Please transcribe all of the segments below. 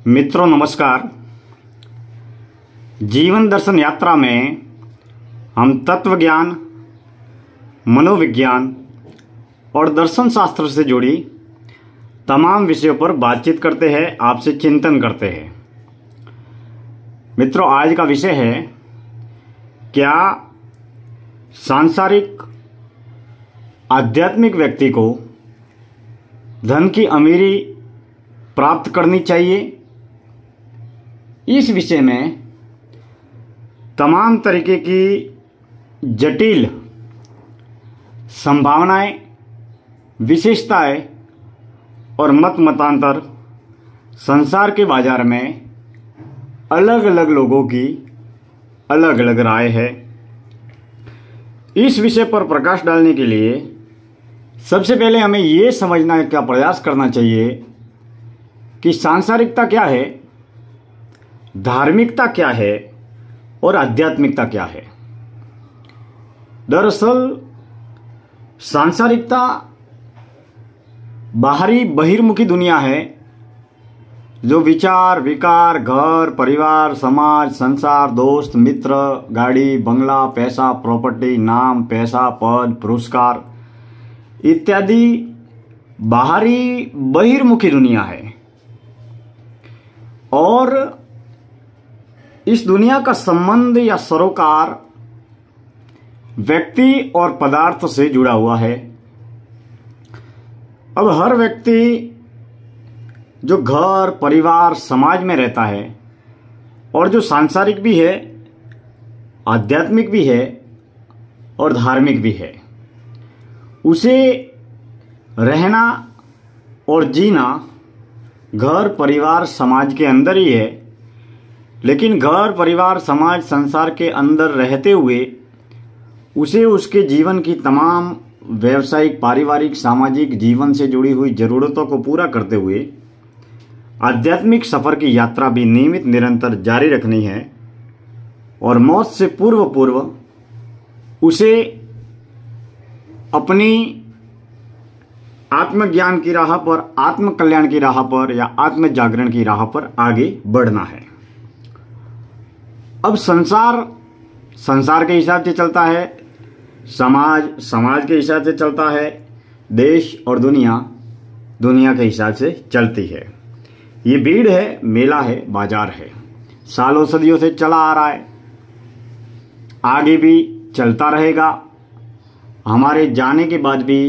मित्रों नमस्कार। जीवन दर्शन यात्रा में हम तत्व ज्ञान, मनोविज्ञान और दर्शन शास्त्र से जुड़ी तमाम विषयों पर बातचीत करते हैं, आपसे चिंतन करते हैं। मित्रों, आज का विषय है क्या सांसारिक आध्यात्मिक व्यक्ति को धन की अमीरी प्राप्त करनी चाहिए। इस विषय में तमाम तरीके की जटिल संभावनाएं, विशेषताएं और मत मतांतर संसार के बाजार में अलग अलग लोगों की अलग अलग राय है। इस विषय पर प्रकाश डालने के लिए सबसे पहले हमें ये समझना का प्रयास करना चाहिए कि सांसारिकता क्या है, धार्मिकता क्या है और आध्यात्मिकता क्या है। दरअसल सांसारिकता बाहरी बहिर्मुखी दुनिया है जो विचार, विकार, घर, परिवार, समाज, संसार, दोस्त, मित्र, गाड़ी, बंगला, पैसा, प्रॉपर्टी, नाम, पैसा, पद, पुरस्कार इत्यादि बाहरी बहिर्मुखी दुनिया है। और इस दुनिया का संबंध या सरोकार व्यक्ति और पदार्थ से जुड़ा हुआ है। अब हर व्यक्ति जो घर, परिवार, समाज में रहता है और जो सांसारिक भी है, आध्यात्मिक भी है और धार्मिक भी है, उसे रहना और जीना घर, परिवार, समाज के अंदर ही है। लेकिन घर, परिवार, समाज, संसार के अंदर रहते हुए उसे उसके जीवन की तमाम व्यवसायिक, पारिवारिक, सामाजिक जीवन से जुड़ी हुई जरूरतों को पूरा करते हुए आध्यात्मिक सफर की यात्रा भी नियमित निरंतर जारी रखनी है। और मौत से पूर्व उसे अपनी आत्मज्ञान की राह पर, आत्म कल्याण की राह पर या आत्म जागरण की राह पर आगे बढ़ना है। अब संसार के हिसाब से चलता है, समाज के हिसाब से चलता है, देश और दुनिया के हिसाब से चलती है। ये भीड़ है, मेला है, बाजार है, सालों सदियों से चला आ रहा है, आगे भी चलता रहेगा। हमारे जाने के बाद भी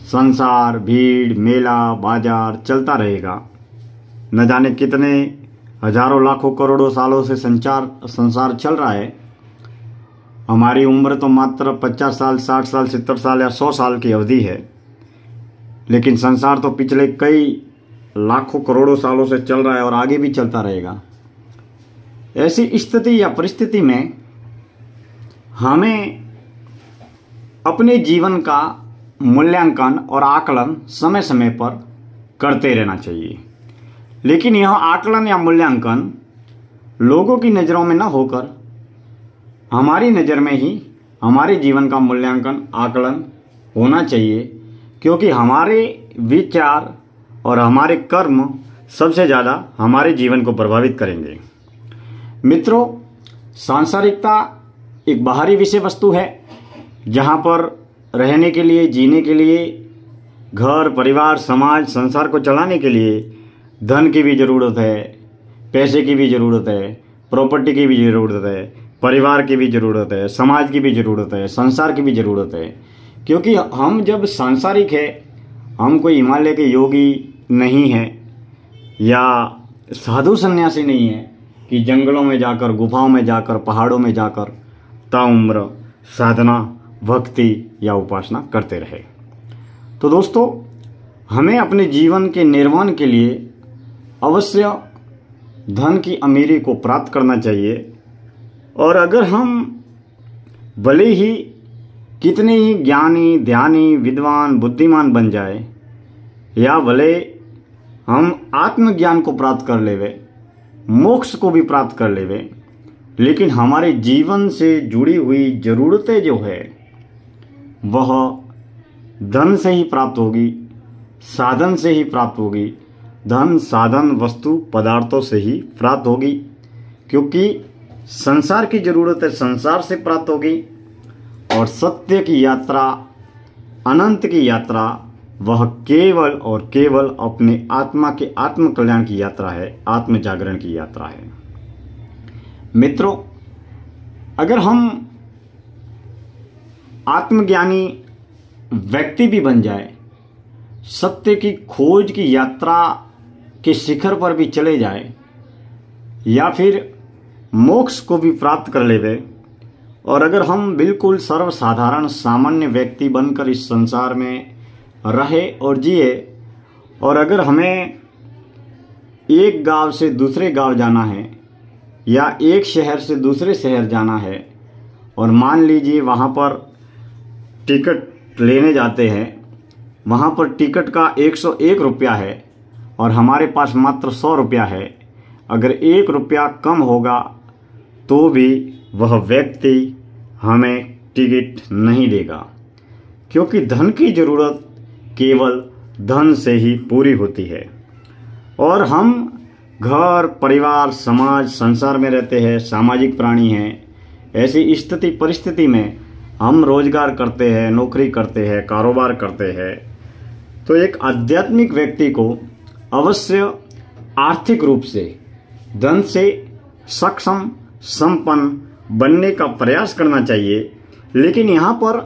संसार, भीड़, मेला, बाजार चलता रहेगा। न जाने कितने हजारों, लाखों, करोड़ों सालों से संसार चल रहा है। हमारी उम्र तो मात्र 50 साल, 60 साल, 70 साल या 100 साल की अवधि है, लेकिन संसार तो पिछले कई लाखों, करोड़ों सालों से चल रहा है और आगे भी चलता रहेगा। ऐसी स्थिति या परिस्थिति में हमें अपने जीवन का मूल्यांकन और आकलन समय समय पर करते रहना चाहिए। लेकिन यह आकलन या मूल्यांकन लोगों की नज़रों में न होकर हमारी नज़र में ही हमारे जीवन का मूल्यांकन, आकलन होना चाहिए, क्योंकि हमारे विचार और हमारे कर्म सबसे ज़्यादा हमारे जीवन को प्रभावित करेंगे। मित्रों, सांसारिकता एक बाहरी विषय वस्तु है जहाँ पर रहने के लिए, जीने के लिए, घर, परिवार, समाज, संसार को चलाने के लिए धन की भी ज़रूरत है, पैसे की भी ज़रूरत है, प्रॉपर्टी की भी ज़रूरत है, परिवार की भी ज़रूरत है, समाज की भी ज़रूरत है, संसार की भी ज़रूरत है। क्योंकि हम जब सांसारिक है, हम कोई हिमालय के योगी नहीं है या साधु सन्यासी नहीं है कि जंगलों में जाकर, गुफाओं में जाकर, पहाड़ों में जाकर ताउम्र साधना, भक्ति या उपासना करते रहे। तो दोस्तों, हमें अपने जीवन के निर्माण के लिए अवश्य धन की अमीरी को प्राप्त करना चाहिए। और अगर हम भले ही कितने ही ज्ञानी, ध्यानी, विद्वान, बुद्धिमान बन जाए, या भले हम आत्मज्ञान को प्राप्त कर लेवे, मोक्ष को भी प्राप्त कर लेवे, लेकिन हमारे जीवन से जुड़ी हुई जरूरतें जो है वह धन से ही प्राप्त होगी, साधन से ही प्राप्त होगी, धन साधन वस्तु पदार्थों से ही प्राप्त होगी, क्योंकि संसार की जरूरत है संसार से प्राप्त होगी। और सत्य की यात्रा, अनंत की यात्रा, वह केवल और केवल अपने आत्मा के आत्म कल्याण की यात्रा है, आत्म जागरण की यात्रा है। मित्रों, अगर हम आत्मज्ञानी व्यक्ति भी बन जाए, सत्य की खोज की यात्रा के शिखर पर भी चले जाए, या फिर मोक्ष को भी प्राप्त कर लेवे, और अगर हम बिल्कुल सर्वसाधारण सामान्य व्यक्ति बनकर इस संसार में रहे और जिए, और अगर हमें एक गांव से दूसरे गांव जाना है या एक शहर से दूसरे शहर जाना है, और मान लीजिए वहाँ पर टिकट लेने जाते हैं, वहाँ पर टिकट का 101 रुपया है और हमारे पास मात्र 100 रुपया है, अगर 1 रुपया कम होगा तो भी वह व्यक्ति हमें टिकट नहीं देगा, क्योंकि धन की जरूरत केवल धन से ही पूरी होती है। और हम घर परिवार समाज संसार में रहते हैं, सामाजिक प्राणी हैं। ऐसी स्थिति परिस्थिति में हम रोजगार करते हैं, नौकरी करते हैं, कारोबार करते हैं, तो एक आध्यात्मिक व्यक्ति को अवश्य आर्थिक रूप से धन से सक्षम संपन्न बनने का प्रयास करना चाहिए। लेकिन यहाँ पर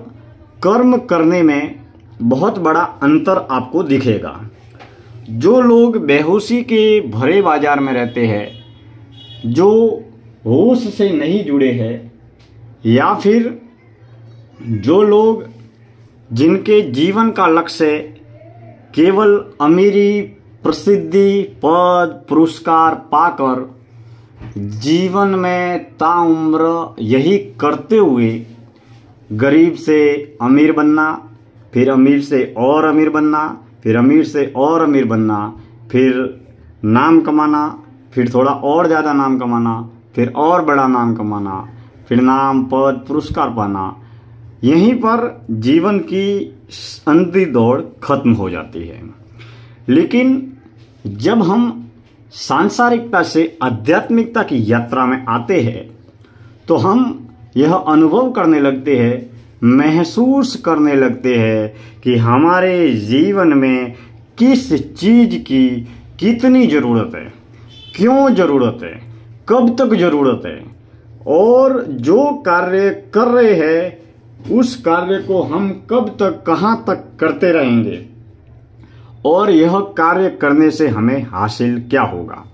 कर्म करने में बहुत बड़ा अंतर आपको दिखेगा। जो लोग बेहोशी के भरे बाजार में रहते हैं, जो होश से नहीं जुड़े हैं, या फिर जो लोग जिनके जीवन का लक्ष्य केवल अमीरी, प्रसिद्धि, पद, पुरस्कार पाकर जीवन में ताउम्र यही करते हुए गरीब से अमीर बनना, फिर अमीर से और अमीर बनना, फिर अमीर से और अमीर बनना, फिर नाम कमाना, फिर थोड़ा और ज़्यादा नाम कमाना, फिर और बड़ा नाम कमाना, फिर नाम पद पुरस्कार पाना, यहीं पर जीवन की अंधी दौड़ खत्म हो जाती है। लेकिन जब हम सांसारिकता से आध्यात्मिकता की यात्रा में आते हैं, तो हम यह अनुभव करने लगते हैं, महसूस करने लगते हैं कि हमारे जीवन में किस चीज की कितनी ज़रूरत है, क्यों ज़रूरत है, कब तक ज़रूरत है, और जो कार्य कर रहे हैं उस कार्य को हम कब तक कहाँ तक करते रहेंगे, और यह कार्य करने से हमें हासिल क्या होगा।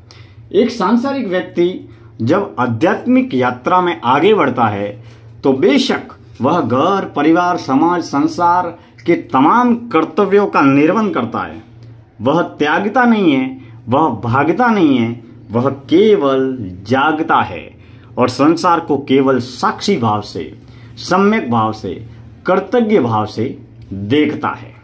एक सांसारिक व्यक्ति जब आध्यात्मिक यात्रा में आगे बढ़ता है तो बेशक वह घर परिवार समाज संसार के तमाम कर्तव्यों का निर्वहन करता है। वह त्यागता नहीं है, वह भागता नहीं है, वह केवल जागता है और संसार को केवल साक्षी भाव से, सम्यक भाव से, कर्तव्य भाव से देखता है।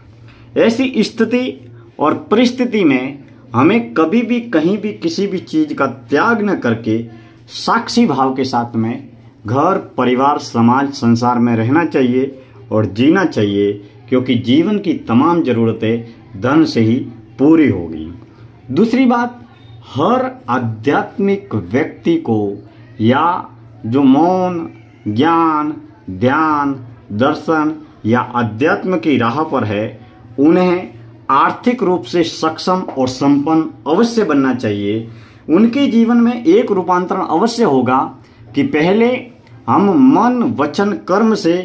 ऐसी स्थिति और परिस्थिति में हमें कभी भी कहीं भी किसी भी चीज का त्याग न करके साक्षी भाव के साथ में घर परिवार समाज संसार में रहना चाहिए और जीना चाहिए, क्योंकि जीवन की तमाम जरूरतें धन से ही पूरी होगी। दूसरी बात, हर आध्यात्मिक व्यक्ति को या जो मौन ज्ञान ध्यान दर्शन या अध्यात्म की राह पर है, उन्हें आर्थिक रूप से सक्षम और संपन्न अवश्य बनना चाहिए। उनके जीवन में एक रूपांतरण अवश्य होगा कि पहले हम मन वचन कर्म से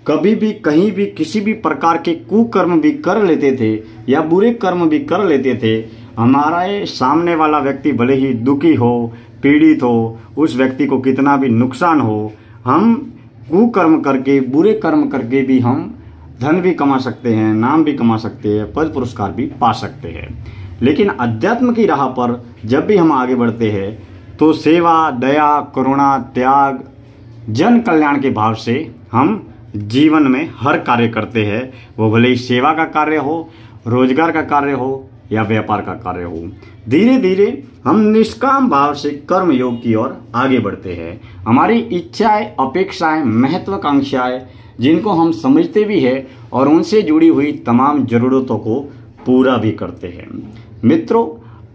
कभी भी कहीं भी किसी भी प्रकार के कुकर्म भी कर लेते थे या बुरे कर्म भी कर लेते थे। हमारे सामने वाला व्यक्ति भले ही दुखी हो, पीड़ित हो, उस व्यक्ति को कितना भी नुकसान हो, हम कुकर्म करके बुरे कर्म करके भी हम धन भी कमा सकते हैं, नाम भी कमा सकते हैं, पद पुरस्कार भी पा सकते हैं। लेकिन अध्यात्म की राह पर जब भी हम आगे बढ़ते हैं तो सेवा दया करुणा त्याग जन कल्याण के भाव से हम जीवन में हर कार्य करते हैं। वो भले ही सेवा का कार्य हो, रोजगार का कार्य हो या व्यापार का कार्य हो। धीरे धीरे हम निष्काम भाव से कर्म योग की ओर आगे बढ़ते हैं। हमारी इच्छाएं अपेक्षाएं महत्वाकांक्षाएं जिनको हम समझते भी हैं और उनसे जुड़ी हुई तमाम जरूरतों को पूरा भी करते हैं। मित्रों,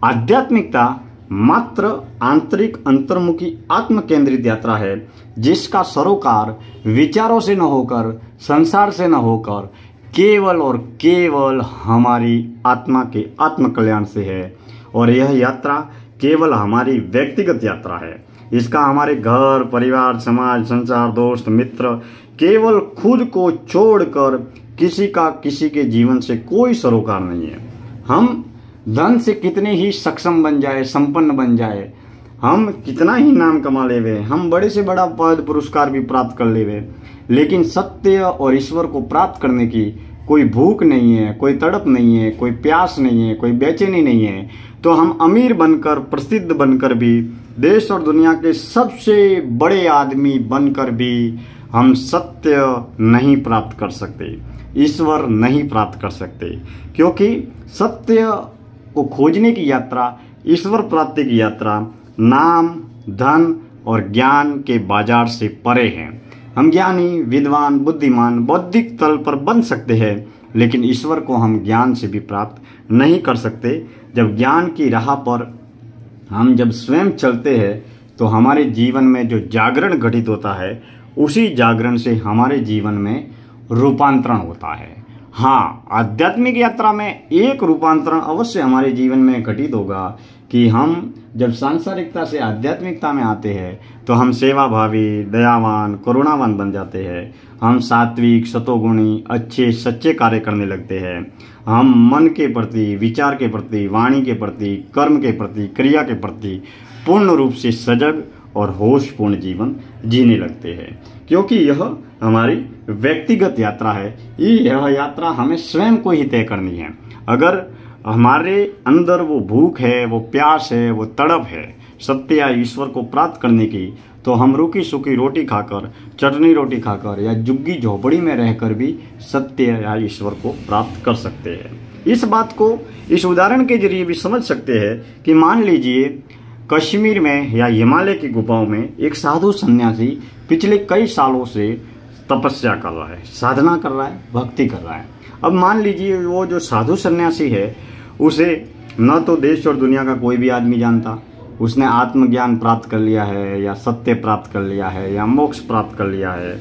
आध्यात्मिकता मात्र आंतरिक अंतर्मुखी आत्म केंद्रित यात्रा है, जिसका सरोकार विचारों से न होकर, संसार से न होकर, केवल और केवल हमारी आत्मा के आत्म कल्याण से है। और यह यात्रा केवल हमारी व्यक्तिगत यात्रा है। इसका हमारे घर, परिवार, समाज, संसार, दोस्त, मित्र, केवल खुद को छोड़कर किसी के जीवन से कोई सरोकार नहीं है। हम धन से कितने ही सक्षम बन जाए, संपन्न बन जाए, हम कितना ही नाम कमा लेवे, हम बड़े से बड़ा पद पुरस्कार भी प्राप्त कर लेवे, लेकिन सत्य और ईश्वर को प्राप्त करने की कोई भूख नहीं है, कोई तड़प नहीं है, कोई प्यास नहीं है, कोई बेचैनी नहीं है, तो हम अमीर बनकर, प्रसिद्ध बनकर भी, देश और दुनिया के सबसे बड़े आदमी बनकर भी हम सत्य नहीं प्राप्त कर सकते, ईश्वर नहीं प्राप्त कर सकते। क्योंकि सत्य को खोजने की यात्रा, ईश्वर प्राप्ति की यात्रा नाम, धन और ज्ञान के बाजार से परे है। हम ज्ञानी, विद्वान, बुद्धिमान, बौद्धिक तल पर बन सकते हैं, लेकिन ईश्वर को हम ज्ञान से भी प्राप्त नहीं कर सकते। जब ज्ञान की राह पर हम जब स्वयं चलते हैं तो हमारे जीवन में जो जागरण घटित होता है, उसी जागरण से हमारे जीवन में रूपांतरण होता है। हाँ, आध्यात्मिक यात्रा में एक रूपांतरण अवश्य हमारे जीवन में घटित होगा कि हम जब सांसारिकता से आध्यात्मिकता में आते हैं तो हम सेवाभावी, दयावान, करुणावान बन जाते हैं। हम सात्विक, सतोगुणी, अच्छे सच्चे कार्य करने लगते हैं। हम मन के प्रति, विचार के प्रति, वाणी के प्रति, कर्म के प्रति, क्रिया के प्रति पूर्ण रूप से सजग और होशपूर्ण जीवन जीने लगते हैं। क्योंकि यह हमारी व्यक्तिगत यात्रा है। यह यात्रा हमें स्वयं को ही तय करनी है। अगर हमारे अंदर वो भूख है, वो प्यास है, वो तड़प है सत्य या ईश्वर को प्राप्त करने की, तो हम रूखी सूखी रोटी खाकर, चटनी रोटी खाकर या झुग्गी झोपड़ी में रहकर भी सत्य या ईश्वर को प्राप्त कर सकते हैं। इस बात को इस उदाहरण के जरिए भी समझ सकते हैं कि मान लीजिए कश्मीर में या हिमालय की गुफाओं में एक साधु सन्यासी पिछले कई सालों से तपस्या कर रहा है, साधना कर रहा है, भक्ति कर रहा है। अब मान लीजिए वो जो साधु सन्यासी है, उसे न तो देश और दुनिया का कोई भी आदमी जानता। उसने आत्मज्ञान प्राप्त कर लिया है, या सत्य प्राप्त कर लिया है, या मोक्ष प्राप्त कर लिया है,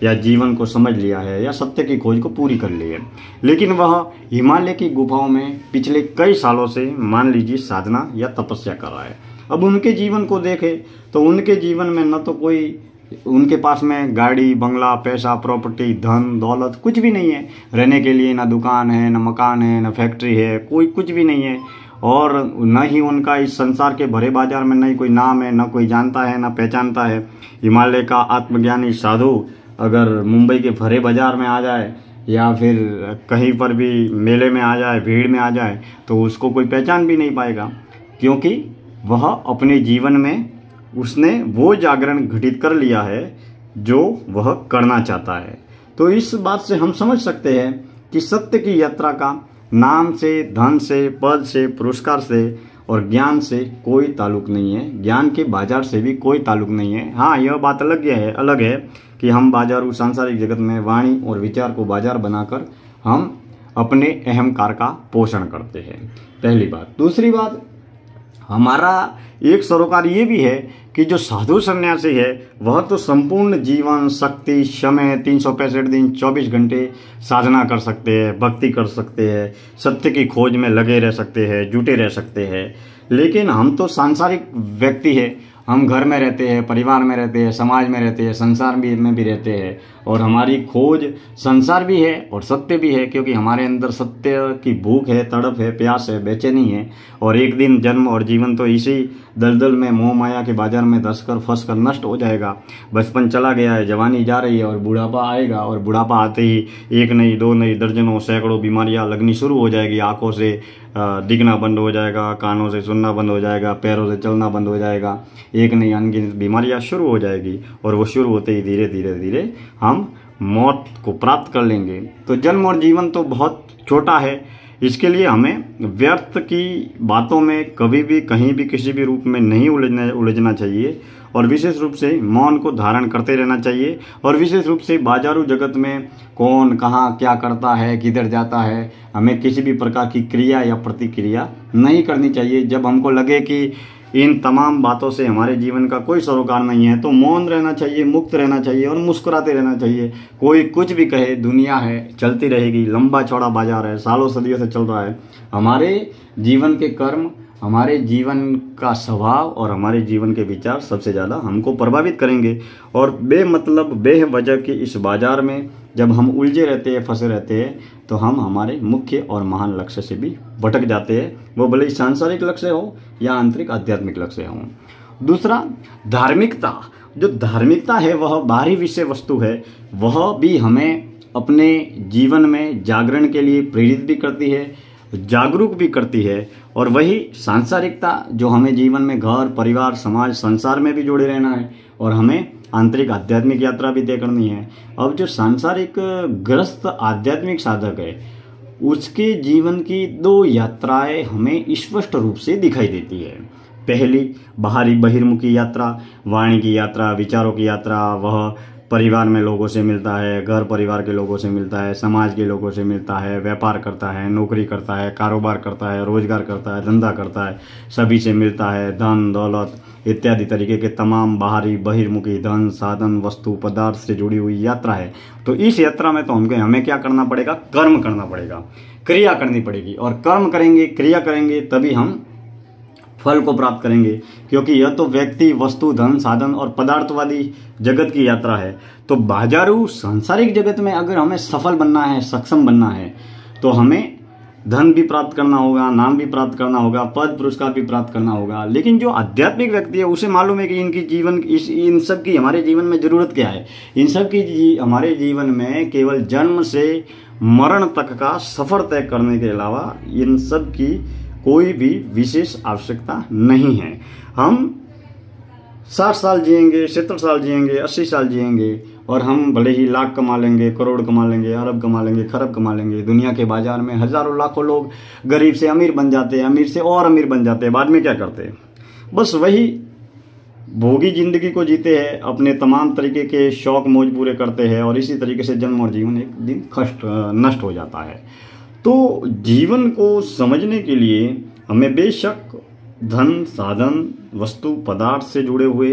या जीवन को समझ लिया है, या सत्य की खोज को पूरी कर ली है, लेकिन वह हिमालय की गुफाओं में पिछले कई सालों से मान लीजिए साधना या तपस्या कर रहा है। अब उनके जीवन को देखें तो उनके जीवन में न तो कोई, उनके पास में गाड़ी, बंगला, पैसा, प्रॉपर्टी, धन दौलत कुछ भी नहीं है। रहने के लिए ना दुकान है, ना मकान है, ना फैक्ट्री है, कोई कुछ भी नहीं है। और न ही उनका इस संसार के भरे बाजार में नहीं कोई नाम है, ना कोई जानता है, ना पहचानता है। हिमालय का आत्मज्ञानी साधु अगर मुंबई के भरे बाजार में आ जाए या फिर कहीं पर भी मेले में आ जाए, भीड़ में आ जाए, तो उसको कोई पहचान भी नहीं पाएगा, क्योंकि वह अपने जीवन में उसने वो जागरण घटित कर लिया है जो वह करना चाहता है। तो इस बात से हम समझ सकते हैं कि सत्य की यात्रा का नाम से, धन से, पद से, पुरस्कार से और ज्ञान से कोई ताल्लुक नहीं है। ज्ञान के बाजार से भी कोई ताल्लुक नहीं है। हाँ, यह बात अलग है कि हम बाजारू सांसारिक जगत में वाणी और विचार को बाजार बनाकर हम अपने अहंकार का पोषण करते हैं, पहली बात। दूसरी बात, हमारा एक सरोकार ये भी है कि जो साधु सन्यासी है वह तो संपूर्ण जीवन, शक्ति, समय, 365 दिन 24 घंटे साधना कर सकते हैं, भक्ति कर सकते हैं, सत्य की खोज में लगे रह सकते हैं, जुटे रह सकते हैं। लेकिन हम तो सांसारिक व्यक्ति है। हम घर में रहते हैं, परिवार में रहते हैं, समाज में रहते हैं, संसार में भी रहते हैं, और हमारी खोज संसार भी है और सत्य भी है, क्योंकि हमारे अंदर सत्य की भूख है, तड़प है, प्यास है, बेचैनी है। और एक दिन जन्म और जीवन तो इसी दलदल में, मोह माया के बाजार में धंसकर फंसकर नष्ट हो जाएगा। बचपन चला गया है, जवानी जा रही है और बुढ़ापा आएगा, और बुढ़ापा आते ही एक नहीं, दो नहीं, दर्जनों, सैकड़ों बीमारियां लगनी शुरू हो जाएगी। आंखों से दिखना बंद हो जाएगा, कानों से सुनना बंद हो जाएगा, पैरों से चलना बंद हो जाएगा। एक नहीं अनगिनत बीमारियां शुरू हो जाएगी, और वो शुरू होते ही धीरे धीरे धीरे हम मौत को प्राप्त कर लेंगे। तो जन्म और जीवन तो बहुत छोटा है। इसके लिए हमें व्यर्थ की बातों में कभी भी कहीं भी किसी भी रूप में नहीं उलझना चाहिए और विशेष रूप से मौन को धारण करते रहना चाहिए। और विशेष रूप से बाजारू जगत में कौन कहाँ क्या करता है, किधर जाता है, हमें किसी भी प्रकार की क्रिया या प्रतिक्रिया नहीं करनी चाहिए। जब हमको लगे कि इन तमाम बातों से हमारे जीवन का कोई सरोकार नहीं है तो मौन रहना चाहिए, मुक्त रहना चाहिए और मुस्कुराते रहना चाहिए। कोई कुछ भी कहे, दुनिया है, चलती रहेगी, लंबा चौड़ा बाजार है, सालों सदियों से चल रहा है। हमारे जीवन के कर्म, हमारे जीवन का स्वभाव और हमारे जीवन के विचार सबसे ज़्यादा हमको प्रभावित करेंगे। और बेमतलब बेवजह के इस बाजार में जब हम उलझे रहते हैं, फंसे रहते हैं, तो हम हमारे मुख्य और महान लक्ष्य से भी भटक जाते हैं, वो भले ही सांसारिक लक्ष्य हो या आंतरिक आध्यात्मिक लक्ष्य हो। दूसरा, धार्मिकता। जो धार्मिकता है वह बाहरी विषय वस्तु है, वह भी हमें अपने जीवन में जागरण के लिए प्रेरित भी करती है, जागरूक भी करती है। और वही सांसारिकता जो हमें जीवन में घर, परिवार, समाज, संसार में भी जुड़े रहना है और हमें आंतरिक आध्यात्मिक यात्रा भी तय करनी है। अब जो सांसारिक ग्रस्त आध्यात्मिक साधक है उसके जीवन की 2 यात्राएं हमें स्पष्ट रूप से दिखाई देती है। पहली बाहरी बहिर्मुखी यात्रा, वाणी की यात्रा, विचारों की यात्रा। वह परिवार में लोगों से मिलता है, घर परिवार के लोगों से मिलता है, समाज के लोगों से मिलता है, व्यापार करता है, नौकरी करता है, कारोबार करता है, रोजगार करता है, धंधा करता है, सभी से मिलता है, धन दौलत इत्यादि तरीके के तमाम बाहरी बहिर्मुखी धन, साधन, वस्तु, पदार्थ से जुड़ी हुई यात्रा है। तो इस यात्रा में तो हमें क्या करना पड़ेगा? कर्म करना पड़ेगा, क्रिया करनी पड़ेगी। और कर्म करेंगे, क्रिया करेंगे तभी हम फल को प्राप्त करेंगे, क्योंकि यह तो व्यक्ति, वस्तु, धन, साधन और पदार्थवादी जगत की यात्रा है। तो बाजारू सांसारिक जगत में अगर हमें सफल बनना है, सक्षम बनना है, तो हमें धन भी प्राप्त करना होगा, नाम भी प्राप्त करना होगा, पद पुरस्कार भी प्राप्त करना होगा। लेकिन जो आध्यात्मिक व्यक्ति है उसे मालूम है कि इन सब की हमारे जीवन में जरूरत क्या है। इन सब की हमारे जीवन में केवल जन्म से मरण तक का सफर तय करने के अलावा इन सब की कोई भी विशेष आवश्यकता नहीं है। हम 60 साल जिएंगे, 70 साल जिएंगे, 80 साल जिएंगे और हम भले ही लाख कमा लेंगे, करोड़ कमा लेंगे, अरब कमा लेंगे, खरब कमा लेंगे। दुनिया के बाजार में हजारों लाखों लोग गरीब से अमीर बन जाते हैं, अमीर से और अमीर बन जाते हैं। बाद में क्या करते हैं? बस वही भोगी जिंदगी को जीते हैं, अपने तमाम तरीके के शौक मौज पूरे करते हैं और इसी तरीके से जन्म और जीवन एक दिन नष्ट हो जाता है। तो जीवन को समझने के लिए हमें बेशक धन, साधन, वस्तु, पदार्थ से जुड़े हुए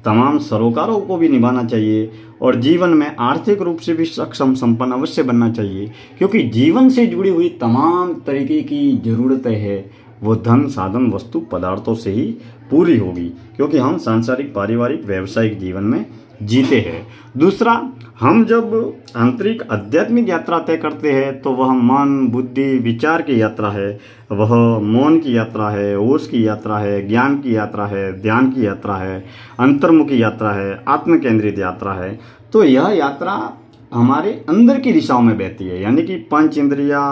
तमाम सरोकारों को भी निभाना चाहिए और जीवन में आर्थिक रूप से भी सक्षम संपन्न अवश्य बनना चाहिए, क्योंकि जीवन से जुड़ी हुई तमाम तरीके की जरूरतें हैं वो धन, साधन, वस्तु, पदार्थों से ही पूरी होगी, क्योंकि हम सांसारिक, पारिवारिक, व्यावसायिक जीवन में जीते हैं। दूसरा, हम जब आंतरिक आध्यात्मिक यात्रा तय करते हैं तो वह मन, बुद्धि, विचार की यात्रा है, वह मौन की यात्रा है, होश की यात्रा है, ज्ञान की यात्रा है, ध्यान की यात्रा है, अंतर्मुखी यात्रा है, आत्म केंद्रित यात्रा है। तो यह यात्रा हमारे अंदर की दिशाओं में बहती है, यानी कि पंच इंद्रिया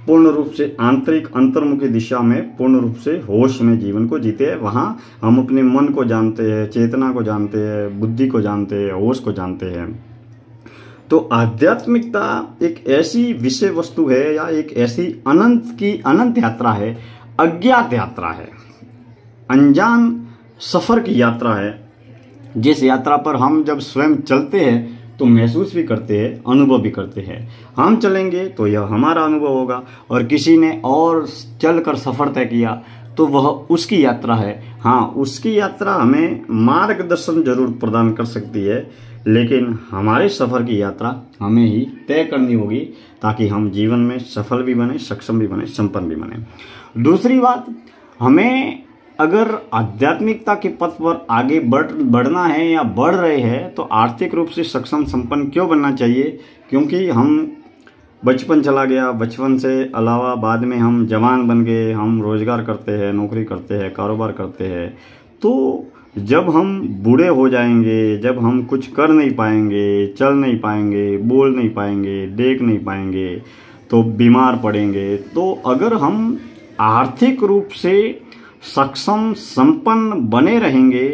पूर्ण रूप से आंतरिक अंतर्मुखी दिशा में पूर्ण रूप से होश में जीवन को जीते हैं। वहाँ हम अपने मन को जानते हैं, चेतना को जानते हैं, बुद्धि को जानते हैं, होश को जानते हैं। तो आध्यात्मिकता एक ऐसी विषय वस्तु है या एक ऐसी अनंत यात्रा है, अज्ञात यात्रा है, अनजान सफर की यात्रा है, जिस यात्रा पर हम जब स्वयं चलते हैं तो महसूस भी करते हैं, अनुभव भी करते हैं। हम चलेंगे तो यह हमारा अनुभव होगा और किसी ने और चलकर सफर तय किया तो वह उसकी यात्रा है। हाँ, उसकी यात्रा हमें मार्गदर्शन जरूर प्रदान कर सकती है, लेकिन हमारे सफर की यात्रा हमें ही तय करनी होगी ताकि हम जीवन में सफल भी बने, सक्षम भी बने, संपन्न भी बने। दूसरी बात, हमें अगर आध्यात्मिकता के पथ पर आगे बढ़ना है या बढ़ रहे हैं तो आर्थिक रूप से सक्षम संपन्न क्यों बनना चाहिए? क्योंकि हम बचपन चला गया, बचपन से अलावा बाद में हम जवान बन गए, हम रोजगार करते हैं, नौकरी करते हैं, कारोबार करते हैं। तो जब हम बूढ़े हो जाएंगे, जब हम कुछ कर नहीं पाएंगे, चल नहीं पाएंगे, बोल नहीं पाएंगे, देख नहीं पाएंगे, तो बीमार पड़ेंगे। तो अगर हम आर्थिक रूप से सक्षम संपन्न बने रहेंगे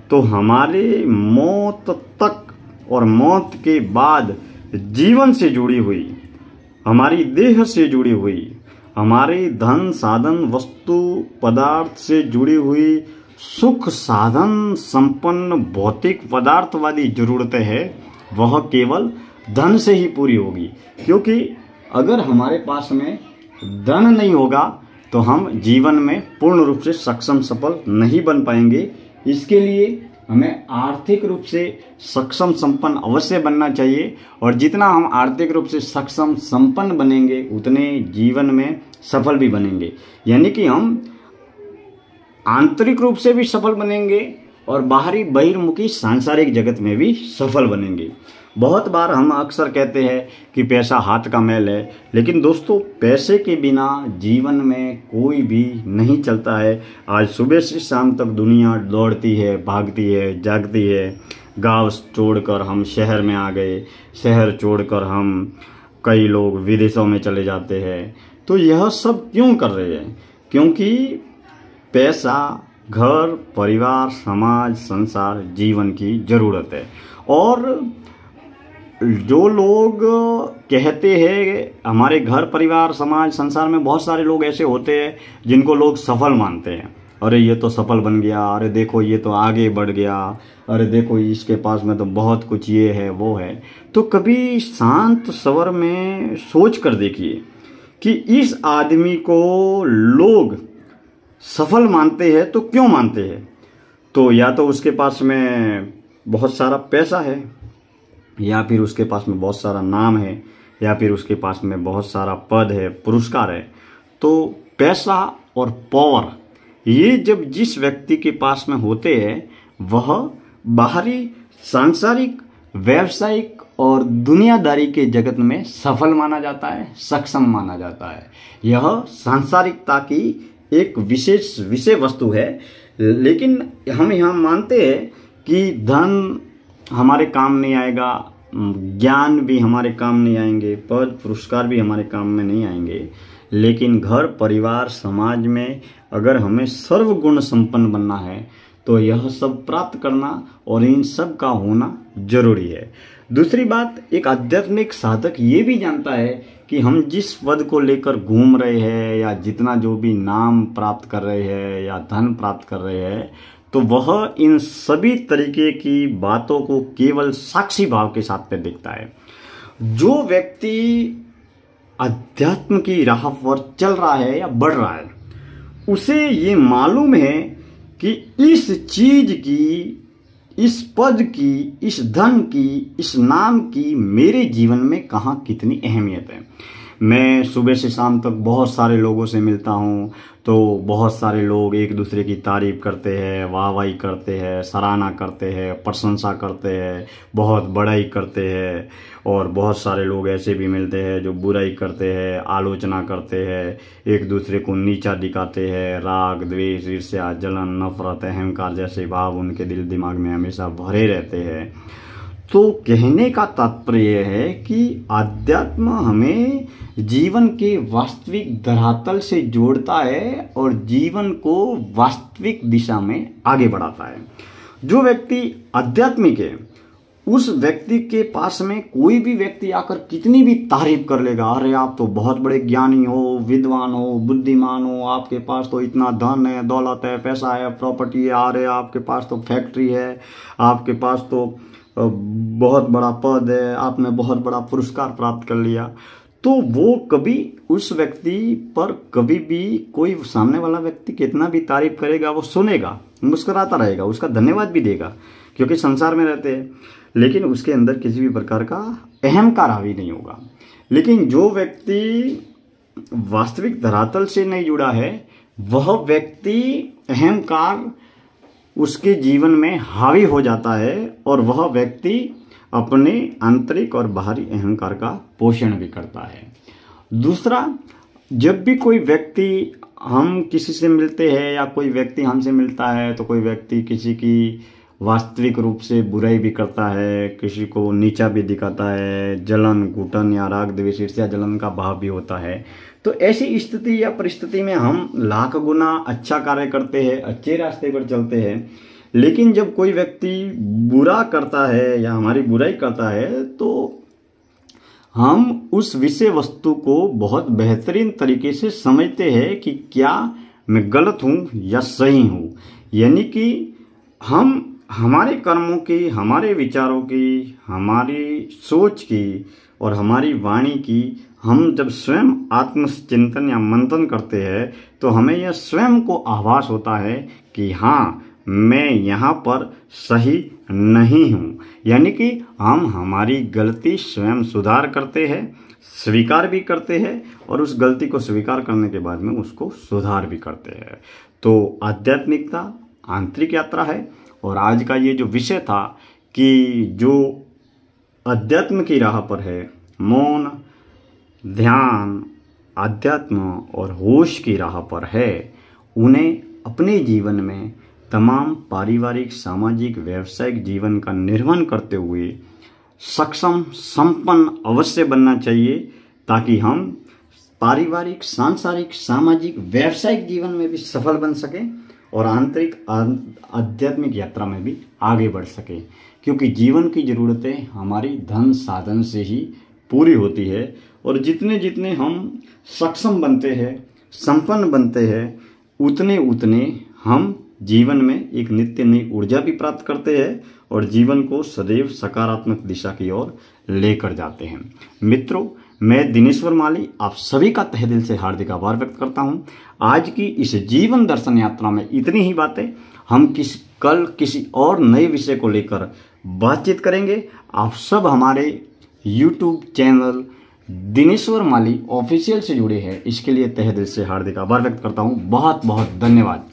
तो हमारे मौत तक और मौत के बाद जीवन से जुड़ी हुई, हमारी देह से जुड़ी हुई, हमारी धन साधन वस्तु पदार्थ से जुड़ी हुई सुख साधन संपन्न भौतिक पदार्थवादी जरूरतें हैं वह केवल धन से ही पूरी होगी। क्योंकि अगर हमारे पास में धन नहीं होगा तो हम जीवन में पूर्ण रूप से सक्षम सफल नहीं बन पाएंगे। इसके लिए हमें आर्थिक रूप से सक्षम संपन्न अवश्य बनना चाहिए, और जितना हम आर्थिक रूप से सक्षम संपन्न बनेंगे उतने जीवन में सफल भी बनेंगे। यानी कि हम आंतरिक रूप से भी सफल बनेंगे और बाहरी बहिर्मुखी सांसारिक जगत में भी सफल बनेंगे। बहुत बार हम अक्सर कहते हैं कि पैसा हाथ का मैल है, लेकिन दोस्तों पैसे के बिना जीवन में कोई भी नहीं चलता है। आज सुबह से शाम तक दुनिया दौड़ती है, भागती है, जागती है। गांव छोड़कर हम शहर में आ गए, शहर छोड़कर हम कई लोग विदेशों में चले जाते हैं। तो यह सब क्यों कर रहे हैं? क्योंकि पैसा घर परिवार समाज संसार जीवन की जरूरत है। और जो लोग कहते हैं हमारे घर परिवार समाज संसार में बहुत सारे लोग ऐसे होते हैं जिनको लोग सफल मानते हैं। अरे ये तो सफल बन गया, अरे देखो ये तो आगे बढ़ गया, अरे देखो इसके पास में तो बहुत कुछ ये है वो है। तो कभी शांत स्वर में सोच कर देखिए कि इस आदमी को लोग सफल मानते हैं तो क्यों मानते हैं? तो या तो उसके पास में बहुत सारा पैसा है, या फिर उसके पास में बहुत सारा नाम है, या फिर उसके पास में बहुत सारा पद है, पुरस्कार है। तो पैसा और पावर ये जब जिस व्यक्ति के पास में होते हैं वह बाहरी सांसारिक व्यावसायिक और दुनियादारी के जगत में सफल माना जाता है, सक्षम माना जाता है। यह सांसारिकता की एक विशेष विषय वस्तु है। लेकिन हम यहाँ मानते हैं कि धन हमारे काम नहीं आएगा, ज्ञान भी हमारे काम नहीं आएंगे, पद पुरस्कार भी हमारे काम में नहीं आएंगे। लेकिन घर परिवार समाज में अगर हमें सर्वगुण संपन्न बनना है तो यह सब प्राप्त करना और इन सब का होना जरूरी है। दूसरी बात, एक आध्यात्मिक साधक ये भी जानता है कि हम जिस पद को लेकर घूम रहे हैं या जितना जो भी नाम प्राप्त कर रहे हैं या धन प्राप्त कर रहे हैं, तो वह इन सभी तरीके की बातों को केवल साक्षी भाव के साथ पे देखता है। जो व्यक्ति अध्यात्म की राह पर चल रहा है या बढ़ रहा है उसे ये मालूम है कि इस चीज की, इस पद की, इस धन की, इस नाम की मेरे जीवन में कहाँ कितनी अहमियत है। मैं सुबह से शाम तक बहुत सारे लोगों से मिलता हूँ, तो बहुत सारे लोग एक दूसरे की तारीफ करते हैं, वाहवाही करते हैं, सराहना करते हैं, प्रशंसा करते हैं, बहुत बड़ाई करते हैं। और बहुत सारे लोग ऐसे भी मिलते हैं जो बुराई करते हैं, आलोचना करते हैं, एक दूसरे को नीचा दिखाते हैं। राग द्वेष ईर्ष्या जलन नफरत अहंकार जैसे भाव उनके दिल दिमाग में हमेशा भरे रहते हैं। तो कहने का तात्पर्य है कि अध्यात्म हमें जीवन के वास्तविक धरातल से जोड़ता है और जीवन को वास्तविक दिशा में आगे बढ़ाता है। जो व्यक्ति आध्यात्मिक है उस व्यक्ति के पास में कोई भी व्यक्ति आकर कितनी भी तारीफ कर लेगा, अरे आप तो बहुत बड़े ज्ञानी हो, विद्वान हो, बुद्धिमान हो, आपके पास तो इतना धन है, दौलत है, पैसा है, प्रॉपर्टी है, अरे आपके पास तो फैक्ट्री है, आपके पास तो बहुत बड़ा पद है, आपने बहुत बड़ा पुरस्कार प्राप्त कर लिया। तो वो कभी उस व्यक्ति पर कभी भी कोई सामने वाला व्यक्ति कितना भी तारीफ करेगा वो सुनेगा, मुस्कुराता रहेगा, उसका धन्यवाद भी देगा, क्योंकि संसार में रहते हैं। लेकिन उसके अंदर किसी भी प्रकार का अहंकार हावी नहीं होगा। लेकिन जो व्यक्ति वास्तविक धरातल से नहीं जुड़ा है वह व्यक्ति अहंकार उसके जीवन में हावी हो जाता है और वह व्यक्ति अपने आंतरिक और बाहरी अहंकार का पोषण भी करता है। दूसरा, जब भी कोई व्यक्ति हम किसी से मिलते हैं या कोई व्यक्ति हमसे मिलता है तो कोई व्यक्ति किसी की वास्तविक रूप से बुराई भी करता है, किसी को नीचा भी दिखाता है, जलन घुटन या राग द्वेष ईर्ष्या जलन का भाव भी होता है। तो ऐसी स्थिति या परिस्थिति में हम लाख गुना अच्छा कार्य करते हैं, अच्छे रास्ते पर चलते हैं। लेकिन जब कोई व्यक्ति बुरा करता है या हमारी बुराई करता है तो हम उस विषय वस्तु को बहुत बेहतरीन तरीके से समझते हैं कि क्या मैं गलत हूँ या सही हूँ। यानी कि हम हमारे कर्मों की, हमारे विचारों की, हमारी सोच की और हमारी वाणी की हम जब स्वयं आत्मचिंतन या मंथन करते हैं तो हमें यह स्वयं को आभास होता है कि हाँ, मैं यहाँ पर सही नहीं हूँ। यानी कि हम हमारी गलती स्वयं सुधार करते हैं, स्वीकार भी करते हैं और उस गलती को स्वीकार करने के बाद में उसको सुधार भी करते हैं। तो आध्यात्मिकता आंतरिक यात्रा है। और आज का ये जो विषय था कि जो अध्यात्म की राह पर है, मौन, ध्यान, अध्यात्म और होश की राह पर है, उन्हें अपने जीवन में तमाम पारिवारिक, सामाजिक, व्यावसायिक जीवन का निर्वहन करते हुए सक्षम, संपन्न अवश्य बनना चाहिए, ताकि हम पारिवारिक, सांसारिक, सामाजिक, व्यावसायिक जीवन में भी सफल बन सकें और आंतरिक आध्यात्मिक यात्रा में भी आगे बढ़ सके। क्योंकि जीवन की ज़रूरतें हमारी धन साधन से ही पूरी होती है और जितने जितने हम सक्षम बनते हैं, संपन्न बनते हैं, उतने उतने हम जीवन में एक नित्य नई ऊर्जा भी प्राप्त करते हैं और जीवन को सदैव सकारात्मक दिशा की ओर लेकर जाते हैं। मित्रों, मैं दिनेश्वर माली आप सभी का तहे दिल से हार्दिक आभार व्यक्त करता हूं। आज की इस जीवन दर्शन यात्रा में इतनी ही बातें। हम कल किसी और नए विषय को लेकर बातचीत करेंगे। आप सब हमारे YouTube चैनल दिनेश्वर माली ऑफिशियल से जुड़े हैं, इसके लिए तहे दिल से हार्दिक आभार व्यक्त करता हूं। बहुत बहुत धन्यवाद।